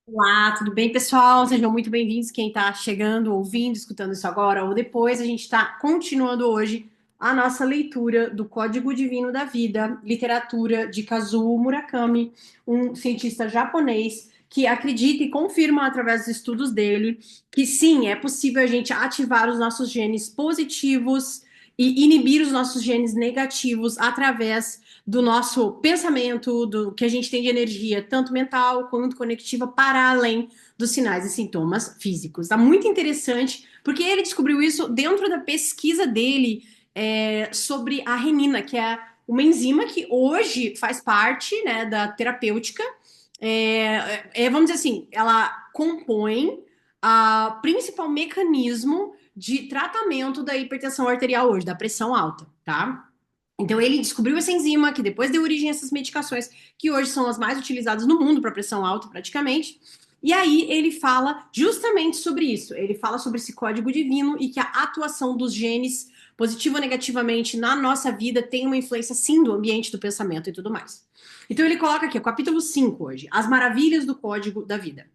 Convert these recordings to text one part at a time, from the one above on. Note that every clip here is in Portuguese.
Olá, tudo bem, pessoal? Sejam muito bem-vindos. Quem está chegando, ouvindo, escutando isso agora ou depois, a gente está continuando hoje a nossa leitura do Código Divino da Vida, literatura de Kazuo Murakami, um cientista japonês que acredita e confirma através dos estudos dele que sim, é possível a gente ativar os nossos genes positivos e inibir os nossos genes negativos através do nosso pensamento, do que a gente tem de energia, tanto mental quanto conectiva, para além dos sinais e sintomas físicos. Tá muito interessante, porque ele descobriu isso dentro da pesquisa dele sobre a renina, que é uma enzima que hoje faz parte, né, da terapêutica. Vamos dizer assim, ela compõe o principal mecanismo de tratamento da hipertensão arterial hoje, da pressão alta, tá? Então ele descobriu essa enzima que depois deu origem a essas medicações que hoje são as mais utilizadas no mundo para pressão alta, praticamente. E aí ele fala justamente sobre isso. Ele fala sobre esse código divino e que a atuação dos genes, positivo ou negativamente, na nossa vida tem uma influência sim do ambiente, do pensamento e tudo mais. Então ele coloca aqui, o capítulo 5 hoje, as maravilhas do código da vida.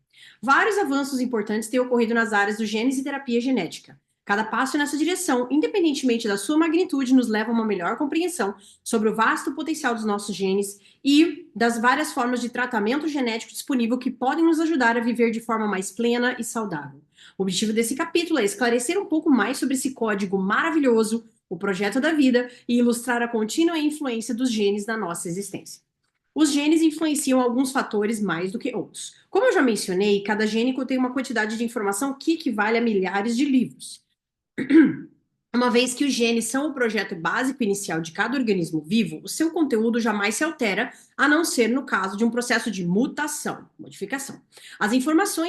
Vários avanços importantes têm ocorrido nas áreas do genes e terapia genética. Cada passo nessa direção, independentemente da sua magnitude, nos leva a uma melhor compreensão sobre o vasto potencial dos nossos genes e das várias formas de tratamento genético disponível que podem nos ajudar a viver de forma mais plena e saudável. O objetivo desse capítulo é esclarecer um pouco mais sobre esse código maravilhoso, o projeto da vida, e ilustrar a contínua influência dos genes na nossa existência. Os genes influenciam alguns fatores mais do que outros. Como eu já mencionei, cada gene contém uma quantidade de informação que equivale a milhares de livros. Uma vez que os genes são o projeto básico inicial de cada organismo vivo, o seu conteúdo jamais se altera, a não ser no caso de um processo de mutação, modificação. A informação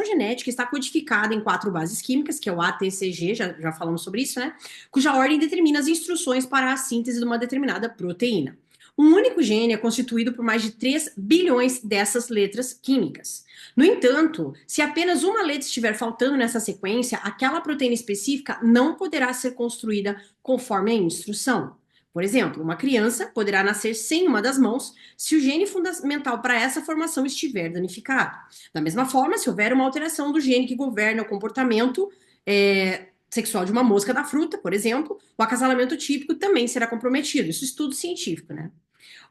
genética está codificada em quatro bases químicas, que é o ATCG, já falamos sobre isso, né? Cuja ordem determina as instruções para a síntese de uma determinada proteína. Um único gene é constituído por mais de 3 bilhões dessas letras químicas. No entanto, se apenas uma letra estiver faltando nessa sequência, aquela proteína específica não poderá ser construída conforme a instrução. Por exemplo, uma criança poderá nascer sem uma das mãos se o gene fundamental para essa formação estiver danificado. Da mesma forma, se houver uma alteração do gene que governa o comportamento sexual de uma mosca da fruta, por exemplo, o acasalamento típico também será comprometido. Isso é estudo científico, né?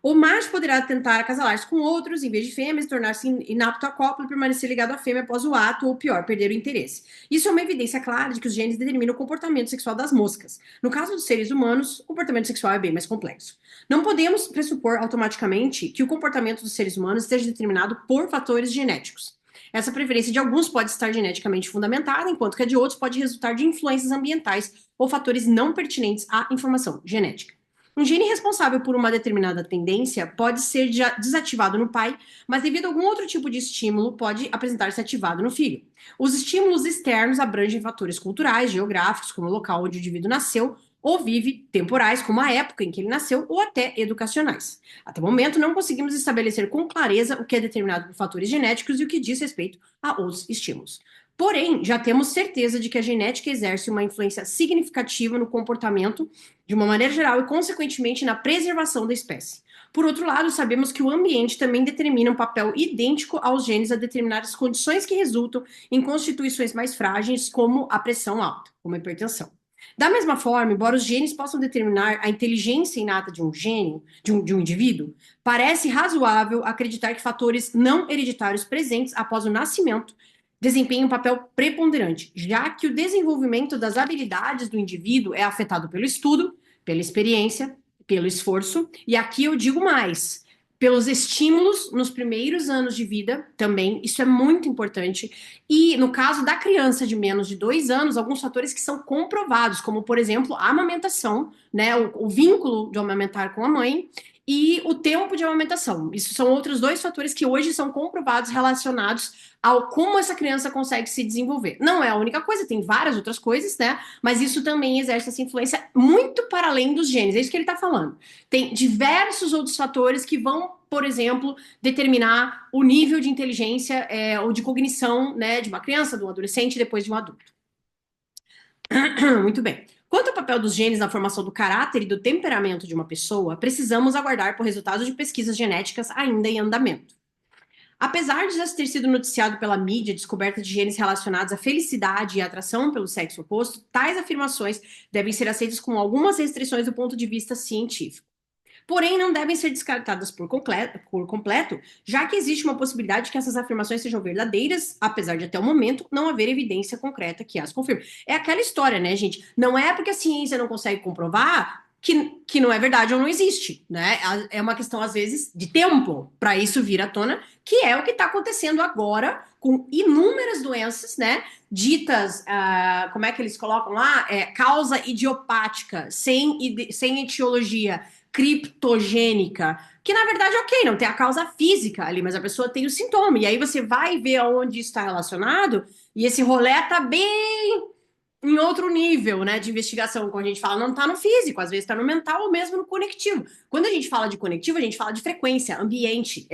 O macho poderá tentar acasalar-se com outros em vez de fêmeas, tornar-se inapto à cópula e permanecer ligado à fêmea após o ato, ou pior, perder o interesse. Isso é uma evidência clara de que os genes determinam o comportamento sexual das moscas. No caso dos seres humanos, o comportamento sexual é bem mais complexo. Não podemos pressupor automaticamente que o comportamento dos seres humanos esteja determinado por fatores genéticos. Essa preferência de alguns pode estar geneticamente fundamentada, enquanto que a de outros pode resultar de influências ambientais ou fatores não pertinentes à informação genética. Um gene responsável por uma determinada tendência pode ser desativado no pai, mas devido a algum outro tipo de estímulo, pode apresentar-se ativado no filho. Os estímulos externos abrangem fatores culturais, geográficos, como o local onde o indivíduo nasceu ou vive, temporais, como a época em que ele nasceu, ou até educacionais. Até o momento, não conseguimos estabelecer com clareza o que é determinado por fatores genéticos e o que diz respeito a outros estímulos. Porém, já temos certeza de que a genética exerce uma influência significativa no comportamento de uma maneira geral e, consequentemente, na preservação da espécie. Por outro lado, sabemos que o ambiente também determina um papel idêntico aos genes a determinar as condições que resultam em constituições mais frágeis, como a pressão alta, como a hipertensão. Da mesma forma, embora os genes possam determinar a inteligência inata de um gênio, de um indivíduo, parece razoável acreditar que fatores não hereditários presentes após o nascimento desempenham um papel preponderante, já que o desenvolvimento das habilidades do indivíduo é afetado pelo estudo, pela experiência, pelo esforço, e aqui eu digo mais, pelos estímulos nos primeiros anos de vida também, isso é muito importante. E no caso da criança de menos de 2 anos, alguns fatores que são comprovados, como por exemplo a amamentação, né, o vínculo de amamentar com a mãe e o tempo de amamentação. Isso são outros dois fatores que hoje são comprovados relacionados ao como essa criança consegue se desenvolver. Não é a única coisa, tem várias outras coisas, né? Mas isso também exerce essa influência muito para além dos genes, é isso que ele está falando. Tem diversos outros fatores que vão, por exemplo, determinar o nível de inteligência ou de cognição, né, de uma criança, de um adolescente, depois de um adulto. Muito bem. Quanto ao papel dos genes na formação do caráter e do temperamento de uma pessoa, precisamos aguardar por resultados de pesquisas genéticas ainda em andamento. Apesar de já ter sido noticiado pela mídia a descoberta de genes relacionados à felicidade e atração pelo sexo oposto, tais afirmações devem ser aceitas com algumas restrições do ponto de vista científico. Porém, não devem ser descartadas por completo, já que existe uma possibilidade de que essas afirmações sejam verdadeiras, apesar de até o momento não haver evidência concreta que as confirme. É aquela história, né, gente? Não é porque a ciência não consegue comprovar que não é verdade ou não existe, né? É uma questão, às vezes, de tempo para isso vir à tona, que é o que está acontecendo agora com inúmeras doenças, né? Ditas, como é que eles colocam lá? Causa idiopática, sem etiologia criptogênica, que na verdade, ok, não tem a causa física ali, mas a pessoa tem o sintoma. E aí você vai ver aonde isso está relacionado, e esse rolê tá bem em outro nível, né, de investigação. Quando a gente fala, não tá no físico, às vezes tá no mental ou mesmo no conectivo. Quando a gente fala de conectivo, a gente fala de frequência, ambiente,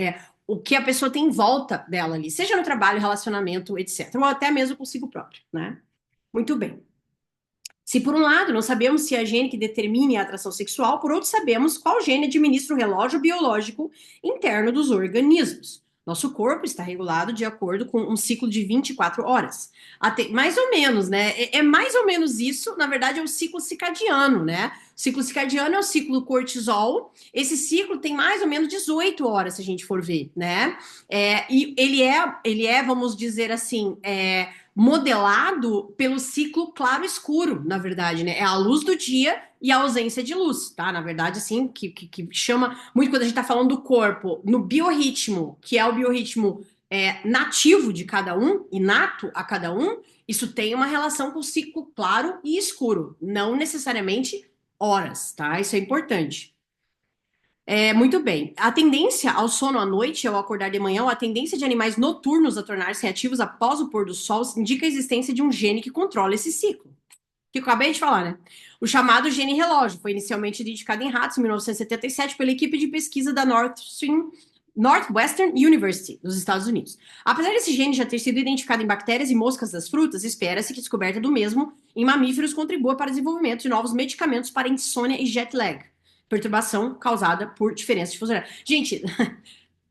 o que a pessoa tem em volta dela ali, seja no trabalho, relacionamento, etc. Ou até mesmo consigo próprio, né? Muito bem. Se por um lado não sabemos se é a gene que determine a atração sexual, por outro sabemos qual gene administra o relógio biológico interno dos organismos. Nosso corpo está regulado de acordo com um ciclo de 24 horas. Até, mais ou menos, né? É mais ou menos isso, na verdade, é o ciclo circadiano, né? O ciclo circadiano é o ciclo do cortisol. Esse ciclo tem mais ou menos 18 horas, se a gente for ver, né? E ele é, vamos dizer assim, modelado pelo ciclo claro-escuro, na verdade, né? É a luz do dia e a ausência de luz, tá? Na verdade, assim, que chama muito quando a gente tá falando do corpo, no biorritmo, que é o biorritmo nativo de cada um, inato a cada um, isso tem uma relação com o ciclo claro e escuro, não necessariamente horas, tá? Isso é importante. Muito bem. A tendência ao sono à noite, ao acordar de manhã, ou a tendência de animais noturnos a tornar-se ativos após o pôr do sol, indica a existência de um gene que controla esse ciclo. Que eu acabei de falar, né? O chamado gene relógio foi inicialmente identificado em ratos em 1977 pela equipe de pesquisa da Northwestern University, nos Estados Unidos. Apesar desse gene já ter sido identificado em bactérias e moscas das frutas, espera-se que a descoberta do mesmo em mamíferos contribua para o desenvolvimento de novos medicamentos para insônia e jet lag, perturbação causada por diferença de fuso horário. Gente,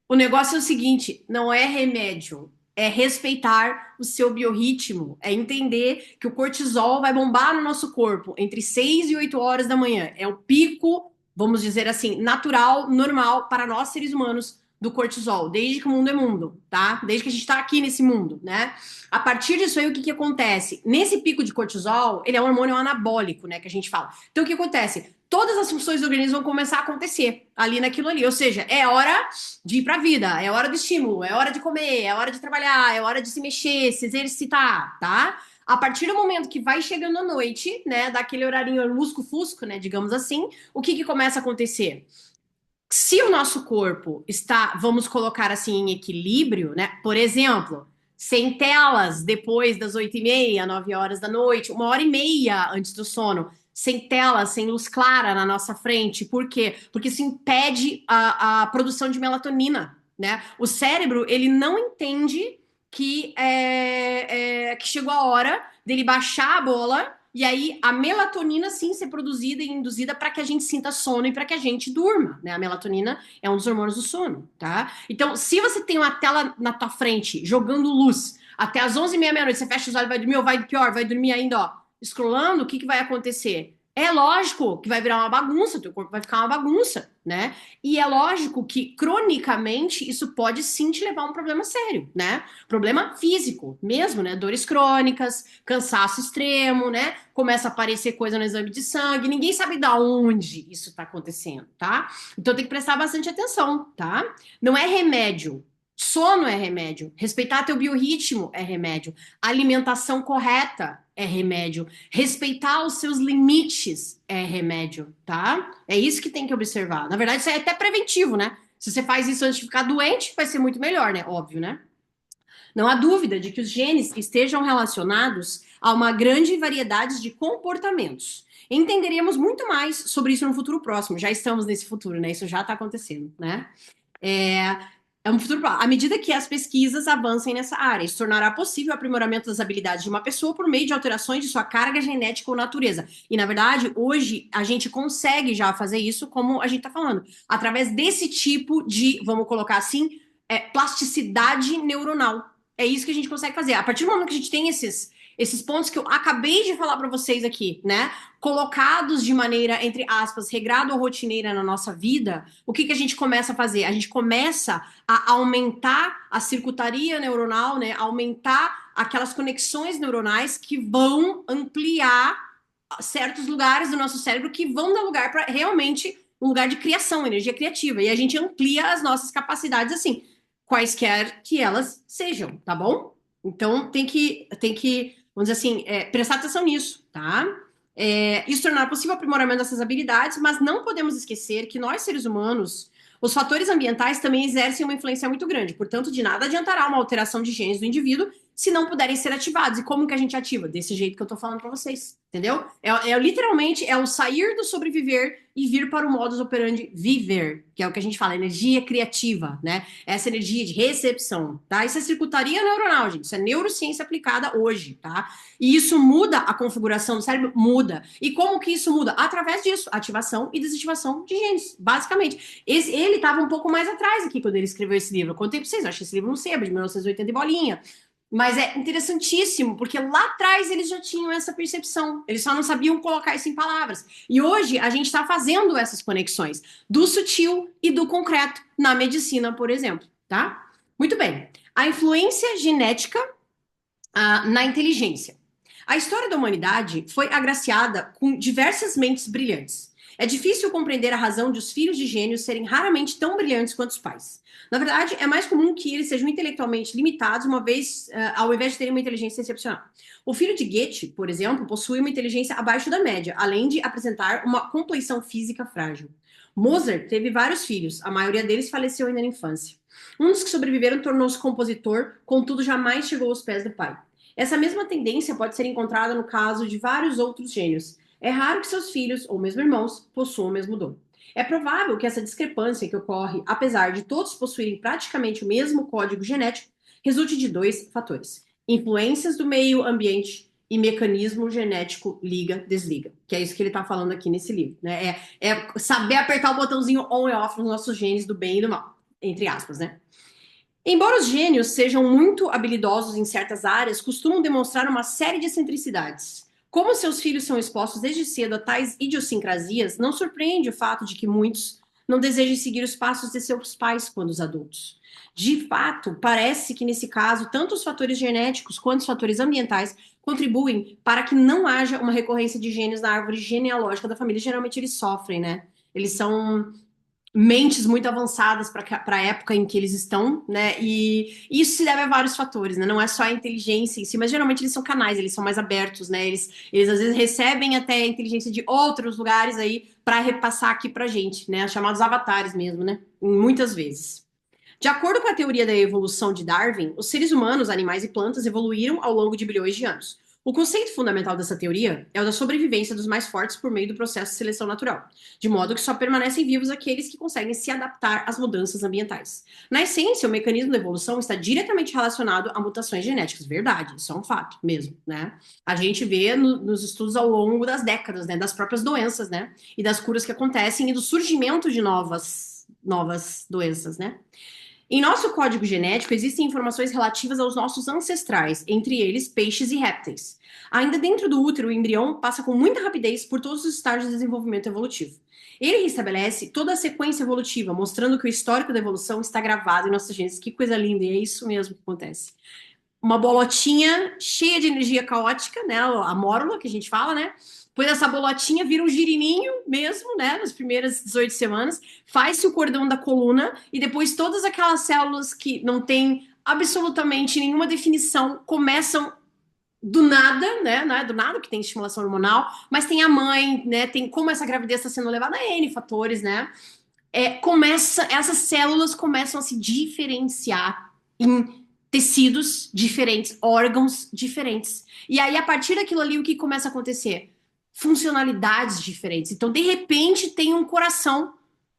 o negócio é o seguinte: não é remédio, é respeitar o seu biorritmo, é entender que o cortisol vai bombar no nosso corpo entre 6 e 8 horas da manhã. É o pico, vamos dizer assim, natural, normal para nós seres humanos do cortisol, desde que o mundo é mundo, tá? Desde que a gente está aqui nesse mundo, né? A partir disso aí, o que que acontece? Nesse pico de cortisol, ele é um hormônio anabólico, né, que a gente fala. Então, o que acontece? Todas as funções do organismo vão começar a acontecer ali naquilo ali. Ou seja, é hora de ir para a vida, é hora do estímulo, é hora de comer, é hora de trabalhar, é hora de se mexer, se exercitar, tá? A partir do momento que vai chegando a noite, né, daquele horarinho lusco-fusco, né, digamos assim, o que que começa a acontecer? Se o nosso corpo está, vamos colocar assim, em equilíbrio, né? Por exemplo, sem telas depois das 8h30, 9 horas da noite, 1h30 antes do sono, sem tela, sem luz clara na nossa frente. Por quê? Porque isso impede a produção de melatonina, né? O cérebro, ele não entende que chegou a hora dele baixar a bola e aí a melatonina sim ser produzida e induzida para que a gente sinta sono e para que a gente durma, né? A melatonina é um dos hormônios do sono, tá? Então, se você tem uma tela na tua frente jogando luz até as 11h30 meia-noite, você fecha os olhos, vai dormir ou vai pior, vai dormir ainda, ó, scrollando, o que que vai acontecer? É lógico que vai virar uma bagunça, teu corpo vai ficar uma bagunça, né? E é lógico que cronicamente isso pode sim te levar a um problema sério, né? Problema físico mesmo, né? Dores crônicas, cansaço extremo, né? Começa a aparecer coisa no exame de sangue, ninguém sabe de onde isso tá acontecendo, tá? Então tem que prestar bastante atenção, tá? Não é remédio. Sono é remédio. Respeitar teu biorritmo é remédio. Alimentação correta é remédio. Respeitar os seus limites é remédio, tá? É isso que tem que observar. Na verdade, isso é até preventivo, né? Se você faz isso antes de ficar doente, vai ser muito melhor, né? Óbvio, né? Não há dúvida de que os genes estejam relacionados a uma grande variedade de comportamentos. Entenderemos muito mais sobre isso no futuro próximo. Já estamos nesse futuro, né? Isso já está acontecendo, né? É, é um futuro próximo. À medida que as pesquisas avancem nessa área, isso tornará possível o aprimoramento das habilidades de uma pessoa por meio de alterações de sua carga genética ou natureza. E, na verdade, hoje a gente consegue já fazer isso, como a gente está falando, através desse tipo de, vamos colocar assim, plasticidade neuronal. É isso que a gente consegue fazer. A partir do momento que a gente tem esses pontos que eu acabei de falar para vocês aqui, né? Colocados de maneira, entre aspas, regrada ou rotineira na nossa vida, o que a gente começa a fazer? A gente começa a aumentar a circuitaria neuronal, né? Aumentar aquelas conexões neuronais que vão ampliar certos lugares do nosso cérebro que vão dar lugar para realmente um lugar de criação, energia criativa. E a gente amplia as nossas capacidades assim, quaisquer que elas sejam, tá bom? Então tem que vamos dizer assim, prestar atenção nisso, tá? Isso tornar possível o aprimoramento dessas habilidades, mas não podemos esquecer que nós, seres humanos, os fatores ambientais também exercem uma influência muito grande. Portanto, de nada adiantará uma alteração de genes do indivíduo se não puderem ser ativados. E como que a gente ativa? Desse jeito que eu tô falando para vocês, entendeu? Literalmente o sair do sobreviver e vir para o modus operandi viver, que é o que a gente fala, energia criativa, né? Essa energia de recepção, tá? Isso é circuitaria neuronal, gente. Isso é neurociência aplicada hoje, tá? E isso muda a configuração do cérebro? Muda. E como que isso muda? Através disso, ativação e desativação de genes, basicamente. Ele estava um pouco mais atrás aqui quando ele escreveu esse livro. Eu contei para vocês, eu achei esse livro no sebo, de 1980 e bolinha. Mas é interessantíssimo, porque lá atrás eles já tinham essa percepção, eles só não sabiam colocar isso em palavras. E hoje a gente está fazendo essas conexões do sutil e do concreto na medicina, por exemplo, tá? Muito bem. A influência genética na inteligência. A história da humanidade foi agraciada com diversas mentes brilhantes. É difícil compreender a razão de os filhos de gênios serem raramente tão brilhantes quanto os pais. Na verdade, é mais comum que eles sejam intelectualmente limitados, ao invés de terem uma inteligência excepcional. O filho de Goethe, por exemplo, possui uma inteligência abaixo da média, além de apresentar uma compleição física frágil. Mozart teve vários filhos, a maioria deles faleceu ainda na infância. Um dos que sobreviveram tornou-se compositor, contudo jamais chegou aos pés do pai. Essa mesma tendência pode ser encontrada no caso de vários outros gênios. É raro que seus filhos, ou mesmo irmãos, possuam o mesmo dom. É provável que essa discrepância que ocorre, apesar de todos possuírem praticamente o mesmo código genético, resulte de dois fatores: influências do meio ambiente e mecanismo genético liga-desliga, que é isso que ele está falando aqui nesse livro, né? É saber apertar o botãozinho on e off nos nossos genes do bem e do mal, entre aspas, né? Embora os gênios sejam muito habilidosos em certas áreas, costumam demonstrar uma série de excentricidades. Como seus filhos são expostos desde cedo a tais idiosincrasias, não surpreende o fato de que muitos não desejem seguir os passos de seus pais quando os adultos. De fato, parece que nesse caso, tanto os fatores genéticos quanto os fatores ambientais contribuem para que não haja uma recorrência de gênios na árvore genealógica da família. Geralmente eles sofrem, né? Eles são mentes muito avançadas para a época em que eles estão, né? E isso se deve a vários fatores, né? Não é só a inteligência em si, mas geralmente eles são canais, eles são mais abertos, né? Eles às vezes recebem até a inteligência de outros lugares aí para repassar aqui pra gente, né? Os chamados avatares mesmo, né? Muitas vezes. De acordo com a teoria da evolução de Darwin, os seres humanos, animais e plantas evoluíram ao longo de bilhões de anos. O conceito fundamental dessa teoria é o da sobrevivência dos mais fortes por meio do processo de seleção natural, de modo que só permanecem vivos aqueles que conseguem se adaptar às mudanças ambientais. Na essência, o mecanismo da evolução está diretamente relacionado a mutações genéticas. Verdade, isso é um fato mesmo, né? A gente vê nos estudos ao longo das décadas, né, das próprias doenças, né, e das curas que acontecem e do surgimento de novas doenças, né? Em nosso código genético existem informações relativas aos nossos ancestrais, entre eles peixes e répteis. Ainda dentro do útero, o embrião passa com muita rapidez por todos os estágios de desenvolvimento evolutivo. Ele restabelece toda a sequência evolutiva, mostrando que o histórico da evolução está gravado em nossas genes. Que coisa linda, e é isso mesmo que acontece. Uma bolotinha cheia de energia caótica, né? A mórula que a gente fala, né? Depois essa bolotinha vira um girininho mesmo, né? Nas primeiras 18 semanas, faz-se o cordão da coluna e depois todas aquelas células que não têm absolutamente nenhuma definição começam do nada, né? Não é do nada que tem estimulação hormonal, mas tem a mãe, né? Tem como essa gravidez está sendo levada a N fatores, né? Essas células começam a se diferenciar em tecidos diferentes, órgãos diferentes. E aí, a partir daquilo ali, o que começa a acontecer? Funcionalidades diferentes. Então, de repente, tem um coração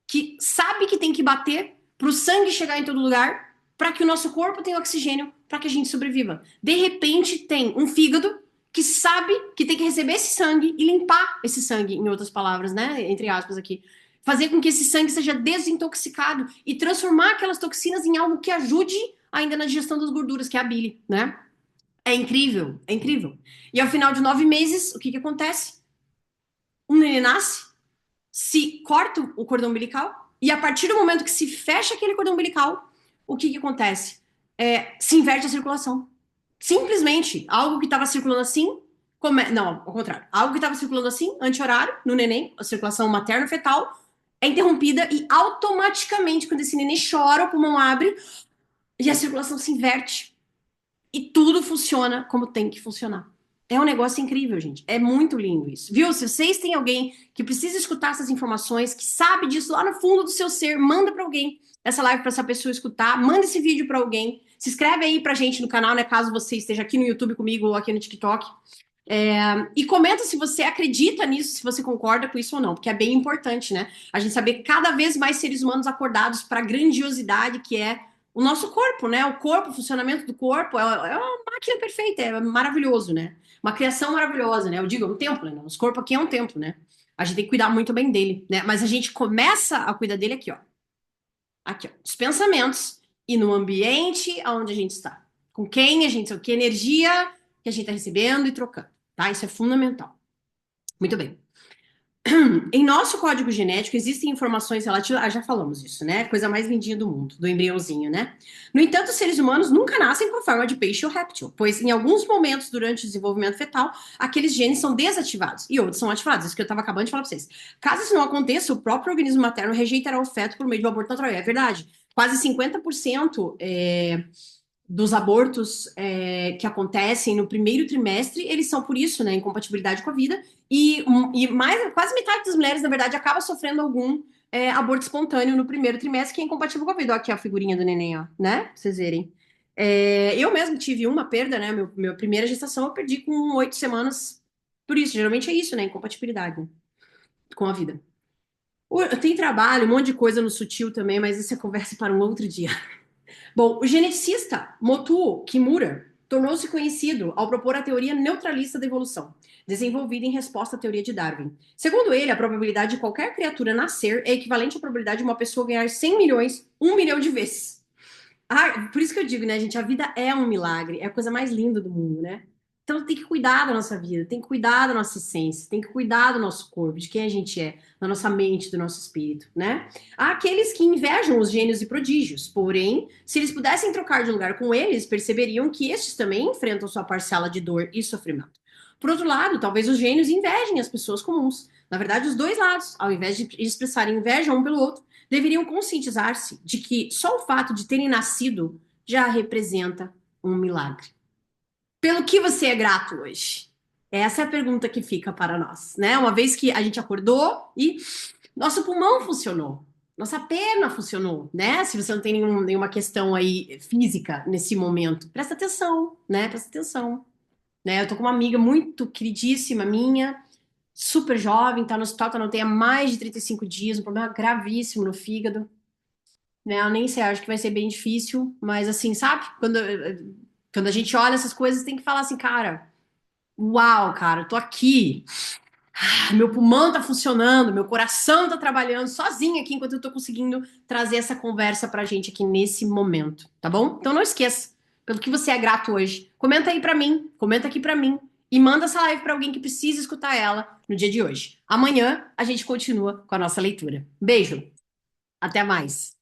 que sabe que tem que bater para o sangue chegar em todo lugar, para que o nosso corpo tenha oxigênio, para que a gente sobreviva. De repente, tem um fígado que sabe que tem que receber esse sangue e limpar esse sangue, em outras palavras, né? Entre aspas aqui. fazer com que esse sangue seja desintoxicado e transformar aquelas toxinas em algo que ajude ainda na digestão das gorduras, que é a bile, né? É incrível, é incrível. E ao final de 9 meses, o que que acontece? Um neném nasce, se corta o cordão umbilical, e a partir do momento que se fecha aquele cordão umbilical, o que que acontece? Se inverte a circulação. Simplesmente, algo que estava circulando assim, não, ao contrário, algo que estava circulando assim, anti-horário, no neném, a circulação materno-fetal, é interrompida e automaticamente, quando esse neném chora, o pulmão abre e a circulação se inverte. E tudo funciona como tem que funcionar. É um negócio incrível, gente. É muito lindo isso. Viu? Se vocês têm alguém que precisa escutar essas informações, que sabe disso lá no fundo do seu ser, manda para alguém essa live para essa pessoa escutar, manda esse vídeo para alguém. Se inscreve aí pra gente no canal, né? Caso você esteja aqui no YouTube comigo ou aqui no TikTok. E comenta se você acredita nisso, se você concorda com isso ou não, porque é bem importante, né? A gente saber cada vez mais seres humanos acordados para a grandiosidade que é o nosso corpo, né? O corpo, o funcionamento do corpo é uma máquina perfeita, é maravilhoso, né? Uma criação maravilhosa, né? Eu digo, é um templo, né? Nosso corpo aqui é um templo, né? A gente tem que cuidar muito bem dele, né? Mas a gente começa a cuidar dele aqui, ó. Aqui, ó. Os pensamentos e no ambiente onde a gente está. Com quem a gente, que energia que a gente está recebendo e trocando, tá? Isso é fundamental. Muito bem. Em nosso código genético existem informações relativas. Já falamos isso, né? Coisa mais lindinha do mundo, do embriãozinho, né? No entanto, os seres humanos nunca nascem com a forma de peixe ou réptil, pois em alguns momentos durante o desenvolvimento fetal, aqueles genes são desativados e outros são ativados. Isso que eu estava acabando de falar para vocês. Caso isso não aconteça, o próprio organismo materno rejeitará o feto por meio do aborto natural. É verdade. Quase 50% dos abortos que acontecem no primeiro trimestre, eles são por isso, né, incompatibilidade com a vida, e mais, quase metade das mulheres, na verdade, acaba sofrendo algum aborto espontâneo no primeiro trimestre, que é incompatível com a vida. Ó, aqui a figurinha do neném, ó, né, pra vocês verem. Eu mesmo tive uma perda, né, minha primeira gestação eu perdi com 8 semanas, por isso, geralmente é isso, né, incompatibilidade, né, com a vida. Tem trabalho, um monte de coisa no sutil também, mas isso é conversa para um outro dia. Bom, o geneticista Motuo Kimura tornou-se conhecido ao propor a teoria neutralista da evolução, desenvolvida em resposta à teoria de Darwin. Segundo ele, a probabilidade de qualquer criatura nascer é equivalente à probabilidade de uma pessoa ganhar 100 milhões, 1 milhão de vezes. Por isso que eu digo, né, gente, a vida é um milagre, é a coisa mais linda do mundo, né? Então tem que cuidar da nossa vida, tem que cuidar da nossa essência, tem que cuidar do nosso corpo, de quem a gente é, da nossa mente, do nosso espírito, né? Há aqueles que invejam os gênios e prodígios, porém, se eles pudessem trocar de lugar com eles, perceberiam que estes também enfrentam sua parcela de dor e sofrimento. Por outro lado, talvez os gênios invejem as pessoas comuns. Na verdade, os dois lados, ao invés de expressarem inveja um pelo outro, deveriam conscientizar-se de que só o fato de terem nascido já representa um milagre. Pelo que você é grato hoje? Essa é a pergunta que fica para nós, né? Uma vez que a gente acordou e nosso pulmão funcionou, nossa perna funcionou, né? Se você não tem nenhuma questão aí física nesse momento, presta atenção, né? Presta atenção, né? Eu tô com uma amiga muito queridíssima minha, super jovem, tá no hospital, tá não tem há mais de 35 dias, um problema gravíssimo no fígado, né? Eu nem sei, acho que vai ser bem difícil, mas assim, sabe? Quando a gente olha essas coisas, tem que falar assim, cara, uau, cara, eu tô aqui, meu pulmão tá funcionando, meu coração tá trabalhando sozinho aqui enquanto eu tô conseguindo trazer essa conversa pra gente aqui nesse momento, tá bom? Então não esqueça, pelo que você é grato hoje, comenta aí pra mim, comenta aqui pra mim e manda essa live pra alguém que precisa escutar ela no dia de hoje. Amanhã a gente continua com a nossa leitura. Beijo, até mais.